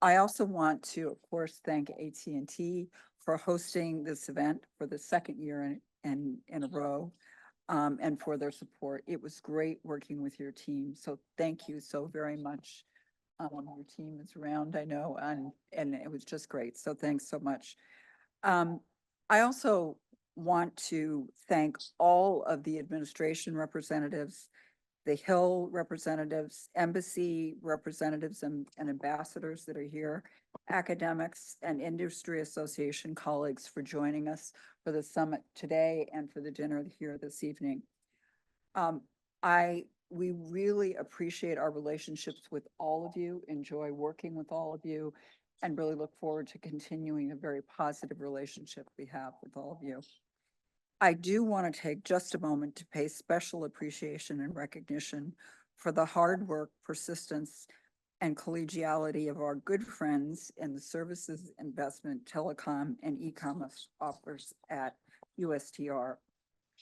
I also want to, of course, thank AT&T for hosting this event for the second year in a row, and for their support. It was great working with your team. So thank you so very much. Your team is around, I know, and it was just great. So thanks so much. I also want to thank all of the administration representatives, the Hill representatives, embassy representatives and ambassadors that are here, academics and industry association colleagues for joining us for the summit today and for the dinner here this evening. We really appreciate our relationships with all of you, enjoy working with all of you, and really look forward to continuing a very positive relationship we have with all of you. I do want to take just a moment to pay special appreciation and recognition for the hard work, persistence, and collegiality of our good friends in the services, investment, telecom, and e-commerce offers at USTR.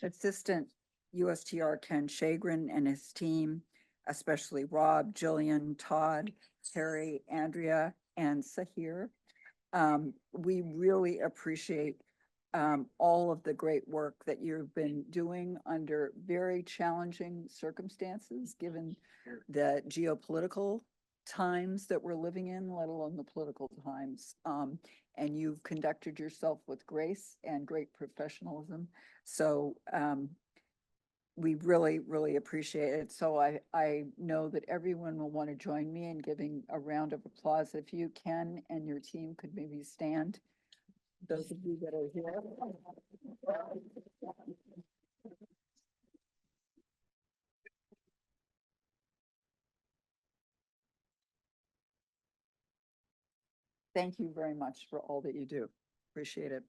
Assistant USTR Ken Shagrin and his team, especially Rob, Jillian, Todd, Terry, Andrea, and Sahir. We really appreciate all of the great work that you've been doing under very challenging circumstances, given the geopolitical times that we're living in, let alone the political times. And you've conducted yourself with grace and great professionalism. So we really, really appreciate it. So I know that everyone will want to join me in giving a round of applause. If you can, and your team could maybe stand. Those of you that are here. Thank you very much for all that you do. Appreciate it.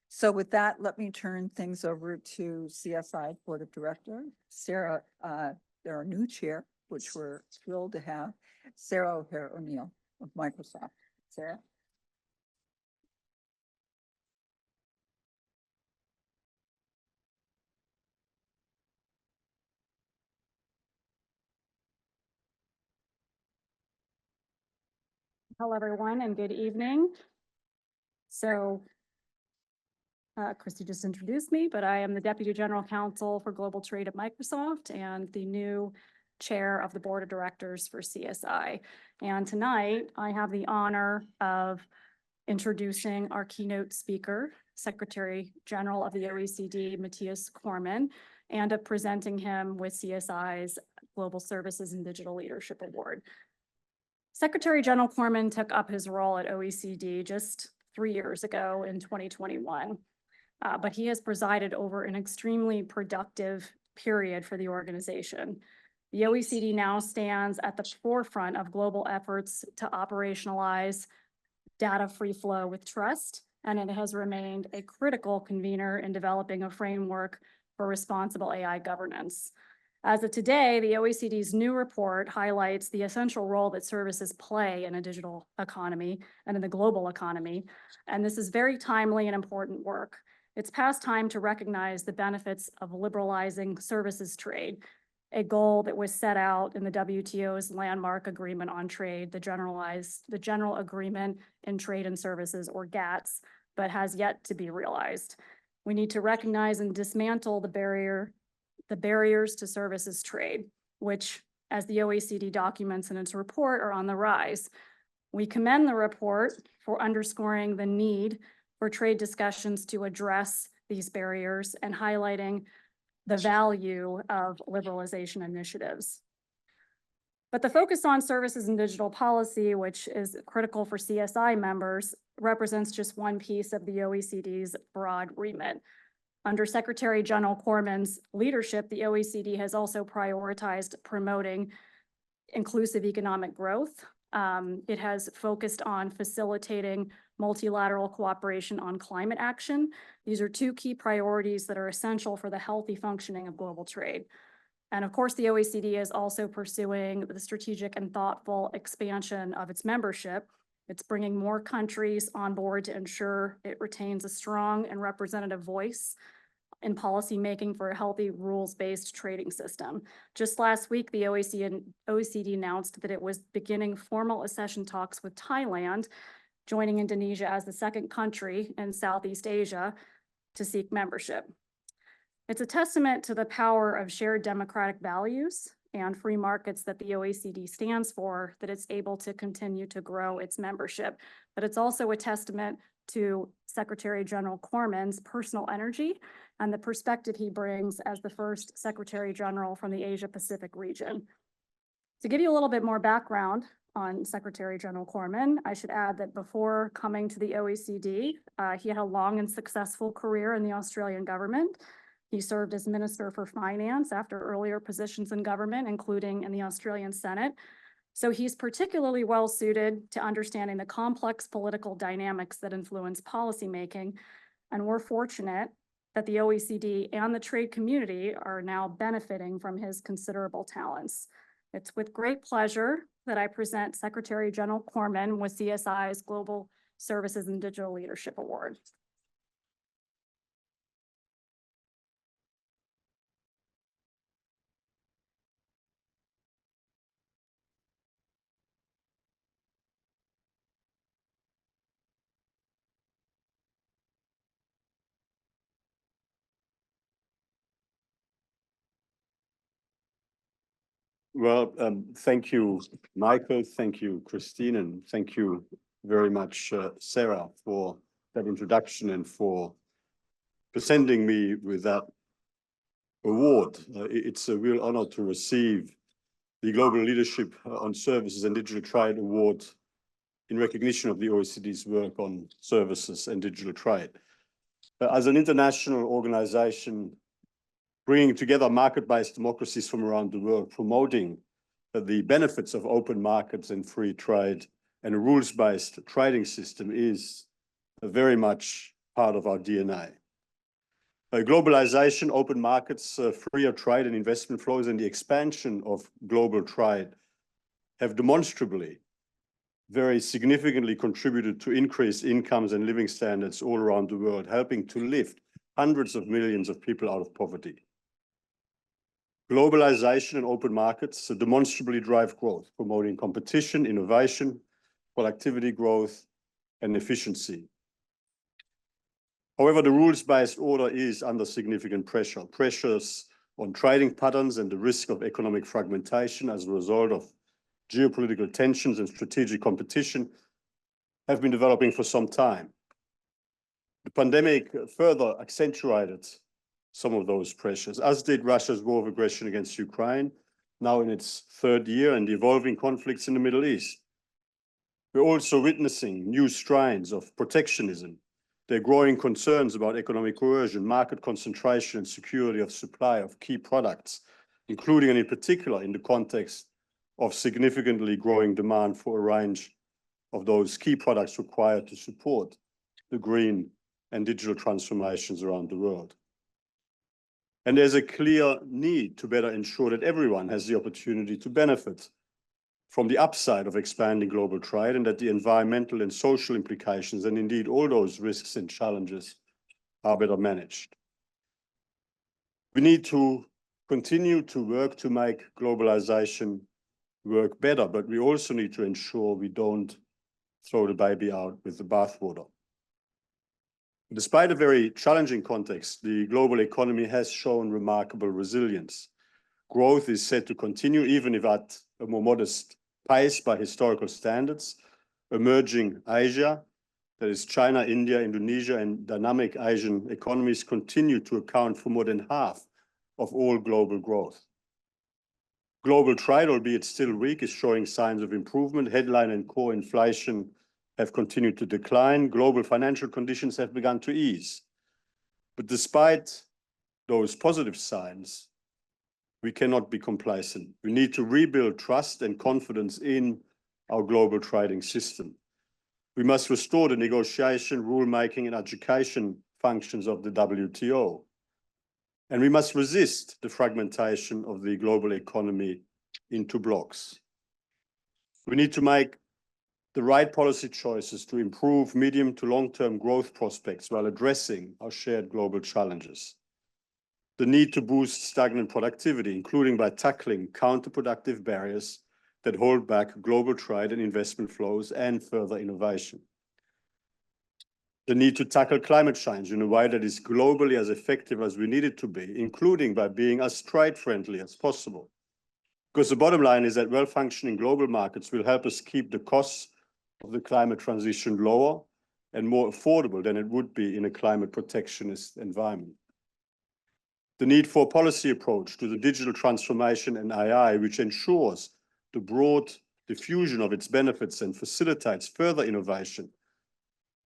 So with that, let me turn things over to CSI Board of Directors. Sarah, our new chair, which we're thrilled to have, Sarah O'Hare-O'Neill of Microsoft. Sarah? Hello, everyone, and good evening. So, Christy just introduced me, but I am the Deputy General Counsel for Global Trade at Microsoft and the new Chair of the Board of Directors for CSI. And tonight, I have the honor of introducing our keynote speaker, Secretary General of the OECD, Mathias Cormann, and of presenting him with CSI's Global Services and Digital Leadership Award. Secretary General Cormann took up his role at OECD just 3 years ago in 2021, but he has presided over an extremely productive period for the organization. The OECD now stands at the forefront of global efforts to operationalize data free flow with trust, and it has remained a critical convener in developing a framework for responsible AI governance. As of today, the OECD's new report highlights the essential role that services play in a digital economy and in the global economy. And this is very timely and important work. It's past time to recognize the benefits of liberalizing services trade, a goal that was set out in the WTO's landmark agreement on trade, the General Agreement in Trade and Services, or GATS, but has yet to be realized. We need to recognize and dismantle the barriers to services trade, which, as the OECD documents in its report, are on the rise. We commend the report for underscoring the need for trade discussions to address these barriers and highlighting the value of liberalization initiatives. But the focus on services and digital policy, which is critical for CSI members, represents just one piece of the OECD's broad remit. Under Secretary General Cormann's leadership, the OECD has also prioritized promoting inclusive economic growth. It has focused on facilitating multilateral cooperation on climate action. These are two key priorities that are essential for the healthy functioning of global trade. And of course, the OECD is also pursuing the strategic and thoughtful expansion of its membership. It's bringing more countries on board to ensure it retains a strong and representative voice in policymaking for a healthy rules-based trading system. Just last week, the OECD announced that it was beginning formal accession talks with Thailand, joining Indonesia as the second country in Southeast Asia to seek membership. It's a testament to the power of shared democratic values and free markets that the OECD stands for, that it's able to continue to grow its membership. But it's also a testament to Secretary General Cormann's personal energy and the perspective he brings as the first Secretary General from the Asia Pacific region. To give you a little bit more background on Secretary General Cormann, I should add that before coming to the OECD, he had a long and successful career in the Australian government. He served as Minister for Finance after earlier positions in government, including in the Australian Senate. So he's particularly well suited to understanding the complex political dynamics that influence policymaking. And we're fortunate that the OECD and the trade community are now benefiting from his considerable talents. It's with great pleasure that I present Secretary General Cormann with CSI's Global Services and Digital Leadership Award. Well, thank you, Michael. Thank you, Christine, and thank you very much, Sarah, for that introduction and for presenting me with that award. It's a real honor to receive the Global Leadership on Services and Digital Trade Award in recognition of the OECD's work on services and digital trade. As an international organization, bringing together market-based democracies from around the world, promoting the benefits of open markets and free trade and a rules-based trading system is very much part of our DNA. Globalization, open markets, freer trade and investment flows, and the expansion of global trade have demonstrably very significantly contributed to increased incomes and living standards all around the world, helping to lift hundreds of millions of people out of poverty. Globalization and open markets demonstrably drive growth, promoting competition, innovation, productivity growth, and efficiency. However, the rules-based order is under significant pressure. Pressures on trading patterns and the risk of economic fragmentation as a result of geopolitical tensions and strategic competition have been developing for some time. The pandemic further accentuated some of those pressures, as did Russia's war of aggression against Ukraine, now in its third year, and the evolving conflicts in the Middle East. We're also witnessing new strains of protectionism. There are growing concerns about economic coercion, market concentration, and security of supply of key products, including and in particular in the context of significantly growing demand for a range of those key products required to support the green and digital transformations around the world. And there's a clear need to better ensure that everyone has the opportunity to benefit from the upside of expanding global trade, and that the environmental and social implications, and indeed all those risks and challenges, are better managed. We need to continue to work to make globalization work better, but we also need to ensure we don't throw the baby out with the bathwater. Despite a very challenging context, the global economy has shown remarkable resilience. Growth is set to continue, even if at a more modest pace by historical standards. Emerging Asia, that is China, India, Indonesia, and dynamic Asian economies continue to account for more than half of all global growth. Global trade, albeit still weak, is showing signs of improvement. Headline and core inflation have continued to decline. Global financial conditions have begun to ease. But despite those positive signs, we cannot be complacent. We need to rebuild trust and confidence in our global trading system. We must restore the negotiation, rulemaking, and education functions of the WTO. And we must resist the fragmentation of the global economy into blocks. We need to make the right policy choices to improve medium to long-term growth prospects while addressing our shared global challenges. the need to boost stagnant productivity, including by tackling counterproductive barriers that hold back global trade and investment flows and further innovation. The need to tackle climate change in a way that is globally as effective as we need it to be, including by being as trade-friendly as possible. Because the bottom line is that well-functioning global markets will help us keep the costs of the climate transition lower and more affordable than it would be in a climate protectionist environment. The need for a policy approach to the digital transformation and AI, which ensures the broad diffusion of its benefits and facilitates further innovation,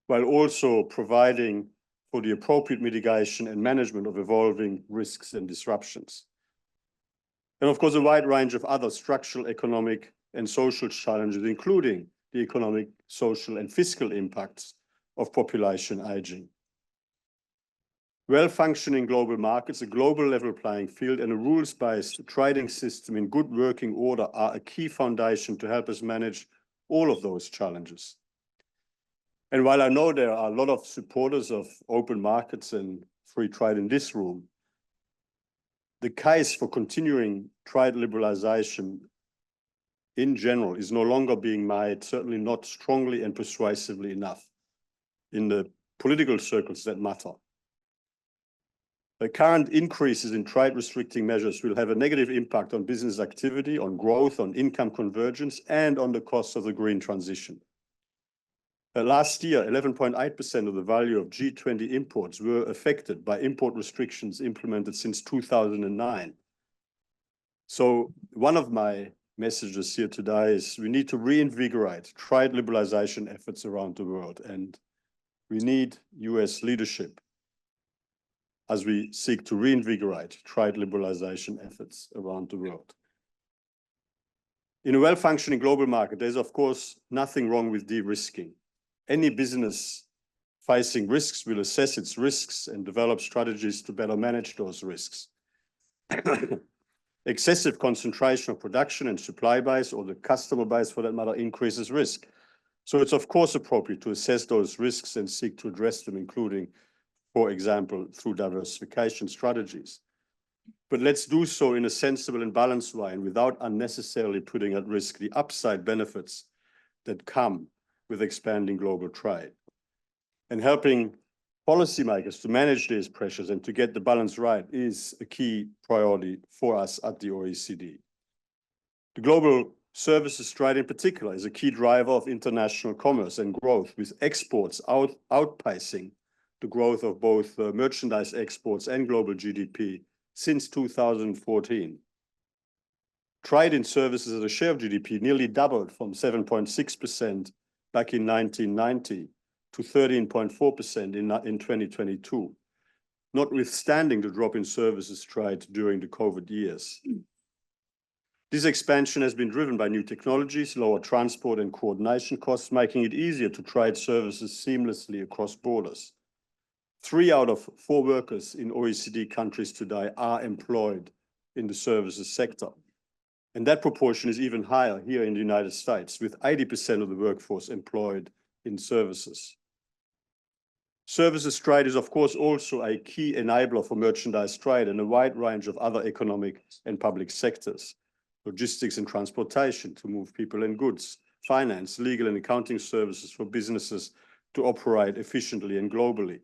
while also providing for the appropriate mitigation and management of evolving risks and disruptions. And of course, a wide range of other structural, economic, and social challenges, including the economic, social, and fiscal impacts of population aging. Well-functioning global markets, a global level playing field, and a rules-based trading system in good working order are a key foundation to help us manage all of those challenges. And while I know there are a lot of supporters of open markets and free trade in this room, the case for continuing trade liberalization in general is no longer being made, certainly not strongly and persuasively enough in the political circles that matter. The current increases in trade restricting measures will have a negative impact on business activity, on growth, on income convergence, and on the costs of the green transition. Last year, 11.8% of the value of G20 imports were affected by import restrictions implemented since 2009. So one of my messages here today is we need to reinvigorate trade liberalization efforts around the world, and we need US leadership as we seek to reinvigorate trade liberalization efforts around the world. In a well-functioning global market, there's of course nothing wrong with de-risking. Any business facing risks will assess its risks and develop strategies to better manage those risks. Excessive concentration of production and supply base, or the customer base for that matter, increases risk. So it's of course appropriate to assess those risks and seek to address them, including, for example, through diversification strategies. But let's do so in a sensible and balanced way and without unnecessarily putting at risk the upside benefits that come with expanding global trade. And helping policymakers to manage these pressures and to get the balance right is a key priority for us at the OECD. The global services trade in particular is a key driver of international commerce and growth, with exports outpacing the growth of both merchandise exports and global GDP since 2014. Trade in services as a share of GDP nearly doubled from 7.6% back in 1990 to 13.4% in 2022, notwithstanding the drop in services trade during the COVID years. This expansion has been driven by new technologies, lower transport and coordination costs, making it easier to trade services seamlessly across borders. 3 out of 4 workers in OECD countries today are employed in the services sector. And that proportion is even higher here in the United States, with 80% of the workforce employed in services. Services trade is, of course, also a key enabler for merchandise trade and a wide range of other economic and public sectors. Logistics and transportation to move people and goods, finance, legal and accounting services for businesses to operate efficiently and globally,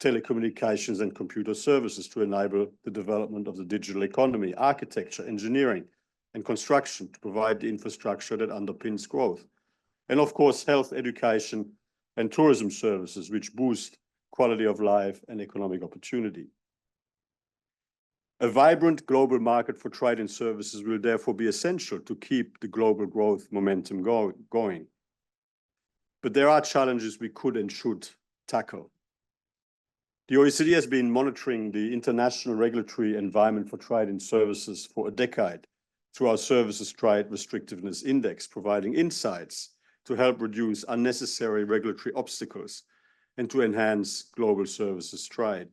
telecommunications and computer services to enable the development of the digital economy, architecture, engineering, and construction to provide the infrastructure that underpins growth. And of course, health, education, and tourism services, which boost quality of life and economic opportunity. A vibrant global market for trade and services will therefore be essential to keep the global growth momentum going. But there are challenges we could and should tackle. The OECD has been monitoring the international regulatory environment for trade and services for a decade through our Services Trade Restrictiveness Index, providing insights to help reduce unnecessary regulatory obstacles and to enhance global services trade.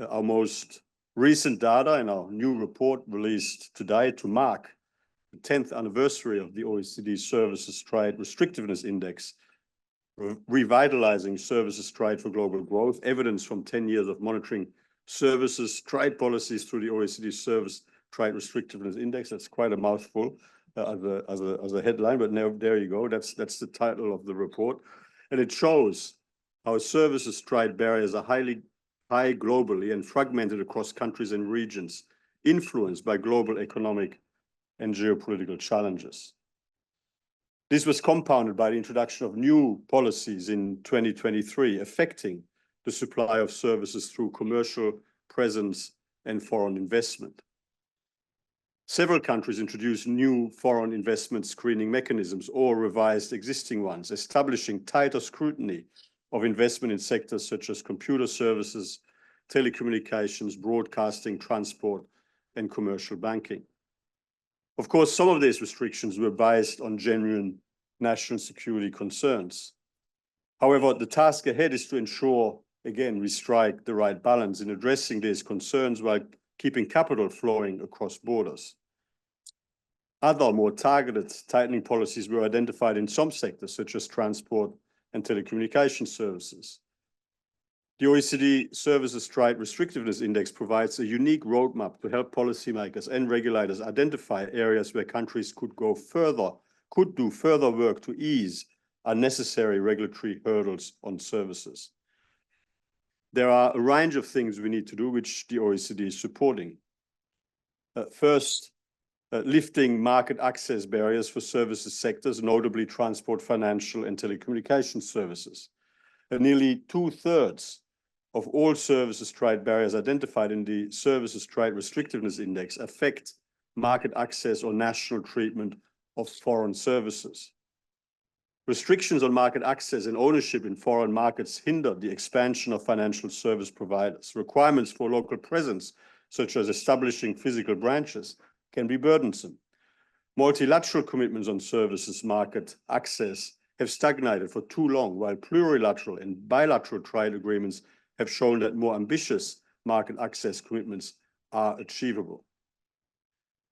Our most recent data in our new report released today to mark the 10th anniversary of the OECD Services Trade Restrictiveness Index, revitalizing services trade for global growth, evidence from 10 years of monitoring services trade policies through the OECD Service Trade Restrictiveness Index. That's quite a mouthful as a headline, but now there you go. That's the title of the report, and it shows how services trade barriers are high globally and fragmented across countries and regions, influenced by global economic and geopolitical challenges. This was compounded by the introduction of new policies in 2023, affecting the supply of services through commercial presence and foreign investment. Several countries introduced new foreign investment screening mechanisms or revised existing ones, establishing tighter scrutiny of investment in sectors such as computer services, telecommunications, broadcasting, transport, and commercial banking. Of course, some of these restrictions were based on genuine national security concerns. However, the task ahead is to ensure, again, we strike the right balance in addressing these concerns while keeping capital flowing across borders. Other more targeted tightening policies were identified in some sectors, such as transport and telecommunication services. The OECD Services Trade Restrictiveness Index provides a unique roadmap to help policymakers and regulators identify areas where countries could do further work to ease unnecessary regulatory hurdles on services. There are a range of things we need to do, which the OECD is supporting. First, lifting market access barriers for services sectors, notably transport, financial, and telecommunication services. Nearly 2/3 of all services trade barriers identified in the Services Trade Restrictiveness Index affect market access or national treatment of foreign services. Restrictions on market access and ownership in foreign markets hinder the expansion of financial service providers. Requirements for local presence, such as establishing physical branches, can be burdensome. Multilateral commitments on services market access have stagnated for too long, while plurilateral and bilateral trade agreements have shown that more ambitious market access commitments are achievable.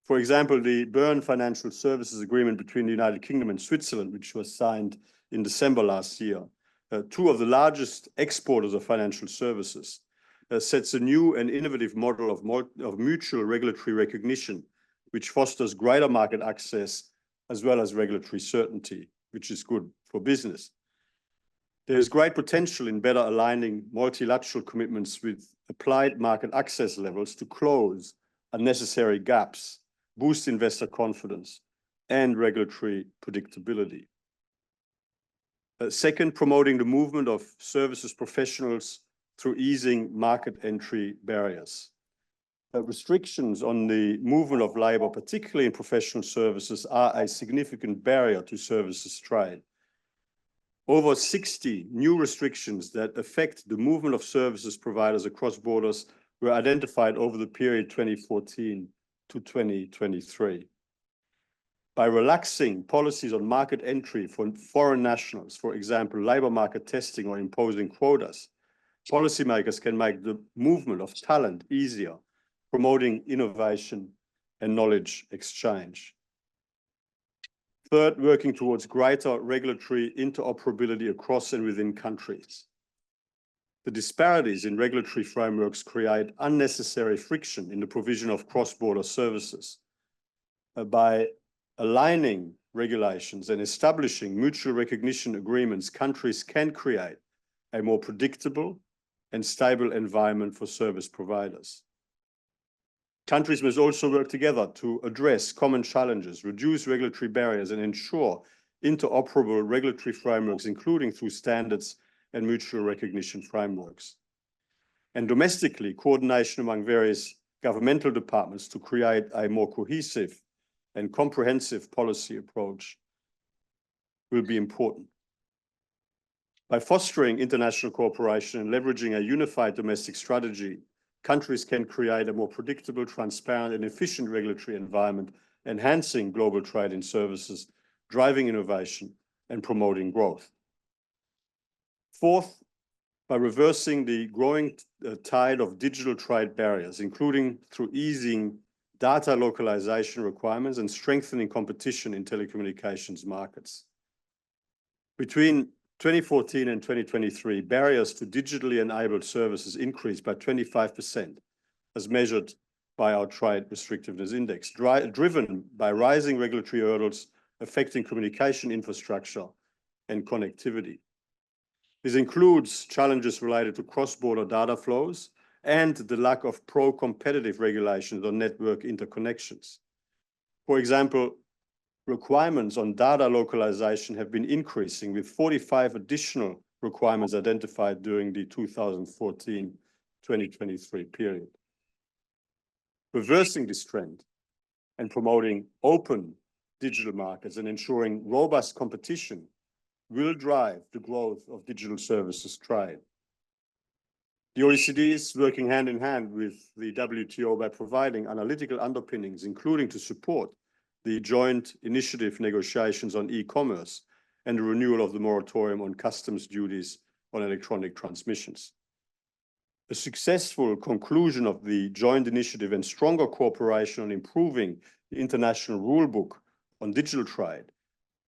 For example, the Berne Financial Services Agreement between the United Kingdom and Switzerland, which was signed in December last year, two of the largest exporters of financial services, sets a new and innovative model of mutual regulatory recognition, which fosters greater market access as well as regulatory certainty, which is good for business. There is great potential in better aligning multilateral commitments with applied market access levels to close unnecessary gaps, boost investor confidence, and regulatory predictability. Second, promoting the movement of services professionals through easing market entry barriers. Restrictions on the movement of labor, particularly in professional services, are a significant barrier to services trade. Over 60 new restrictions that affect the movement of services providers across borders were identified over the period 2014 to 2023. By relaxing policies on market entry for foreign nationals, for example, labor market testing or imposing quotas, policymakers can make the movement of talent easier, promoting innovation and knowledge exchange. Third, working towards greater regulatory interoperability across and within countries. The disparities in regulatory frameworks create unnecessary friction in the provision of cross-border services. By aligning regulations and establishing mutual recognition agreements, countries can create a more predictable and stable environment for service providers. Countries must also work together to address common challenges, reduce regulatory barriers, and ensure interoperable regulatory frameworks, including through standards and mutual recognition frameworks. And domestically, coordination among various governmental departments to create a more cohesive and comprehensive policy approach will be important. By fostering international cooperation and leveraging a unified domestic strategy, countries can create a more predictable, transparent, and efficient regulatory environment, enhancing global trade in services, driving innovation, and promoting growth. Fourth, by reversing the growing tide of digital trade barriers, including through easing data localization requirements and strengthening competition in telecommunications markets. Between 2014 and 2023, barriers to digitally enabled services increased by 25%, as measured by our Trade Restrictiveness Index, driven by rising regulatory hurdles affecting communication infrastructure and connectivity. This includes challenges related to cross-border data flows and the lack of pro-competitive regulations on network interconnections. For example, requirements on data localization have been increasing, with 45 additional requirements identified during the 2014-2023 period. Reversing this trend and promoting open digital markets and ensuring robust competition will drive the growth of digital services trade. The OECD is working hand in hand with the WTO by providing analytical underpinnings, including to support the joint initiative negotiations on e-commerce and the renewal of the moratorium on customs duties on electronic transmissions. A successful conclusion of the joint initiative and stronger cooperation on improving the international rulebook on digital trade,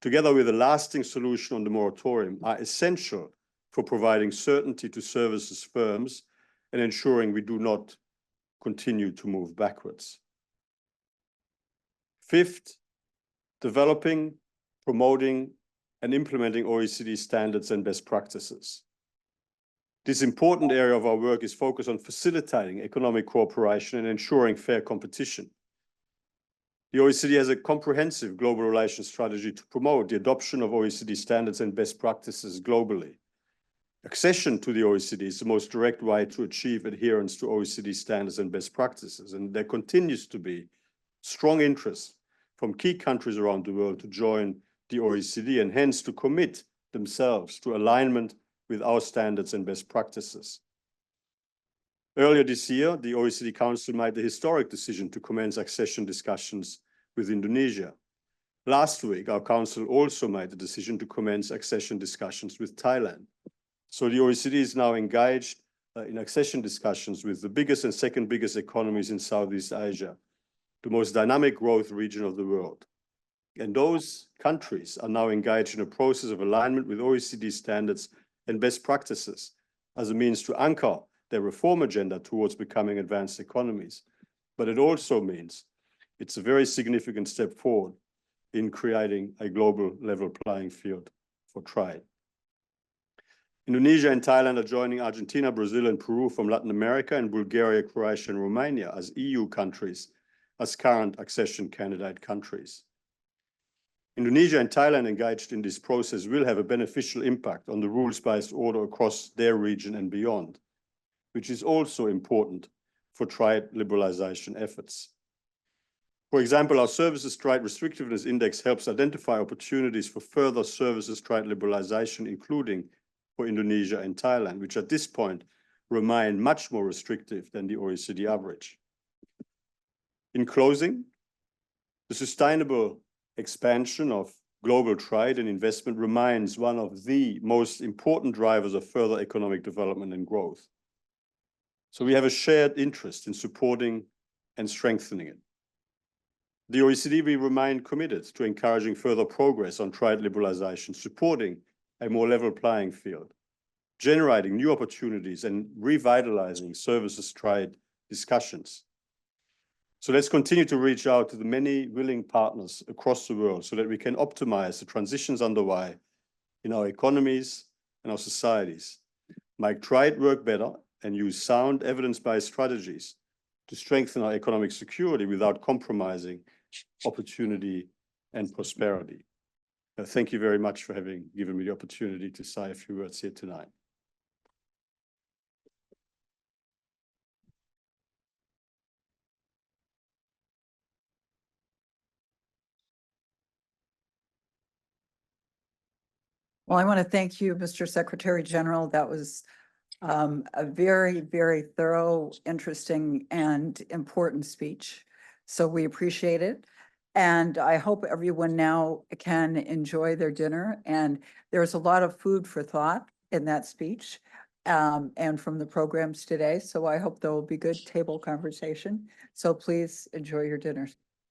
together with a lasting solution on the moratorium, are essential for providing certainty to services firms and ensuring we do not continue to move backwards. Fifth, developing, promoting, and implementing OECD standards and best practices. This important area of our work is focused on facilitating economic cooperation and ensuring fair competition. The OECD has a comprehensive global relations strategy to promote the adoption of OECD standards and best practices globally. Accession to the OECD is the most direct way to achieve adherence to OECD standards and best practices, and there continues to be strong interest from key countries around the world to join the OECD and hence to commit themselves to alignment with our standards and best practices. Earlier this year, the OECD Council made the historic decision to commence accession discussions with Indonesia. Last week, our Council also made the decision to commence accession discussions with Thailand. So the OECD is now engaged in accession discussions with the biggest and second biggest economies in Southeast Asia, the most dynamic growth region of the world. And those countries are now engaged in a process of alignment with OECD standards and best practices as a means to anchor their reform agenda towards becoming advanced economies. But it also means it's a very significant step forward in creating a global level playing field for trade. Indonesia and Thailand are joining Argentina, Brazil, and Peru from Latin America, and Bulgaria, Croatia, and Romania as EU countries as current accession candidate countries. Indonesia and Thailand engaged in this process will have a beneficial impact on the rules-based order across their region and beyond, which is also important for trade liberalization efforts. For example, our Services Trade Restrictiveness Index helps identify opportunities for further services trade liberalization, including for Indonesia and Thailand, which at this point remain much more restrictive than the OECD average. In closing, the sustainable expansion of global trade and investment remains one of the most important drivers of further economic development and growth. So we have a shared interest in supporting and strengthening it. The OECD will remain committed to encouraging further progress on trade liberalization, supporting a more level playing field, generating new opportunities and revitalizing services trade discussions. So let's continue to reach out to the many willing partners across the world so that we can optimize the transitions underway in our economies and our societies, make trade work better, and use sound evidence-based strategies to strengthen our economic security without compromising opportunity and prosperity. Thank you very much for having given me the opportunity to say a few words here tonight. Well, I want to thank you, Mr. Secretary General. That was a very, very thorough, interesting, and important speech. So we appreciate it. And I hope everyone now can enjoy their dinner. And there's a lot of food for thought in that speech and from the programs today. So I hope there will be good table conversation. So please enjoy your dinners.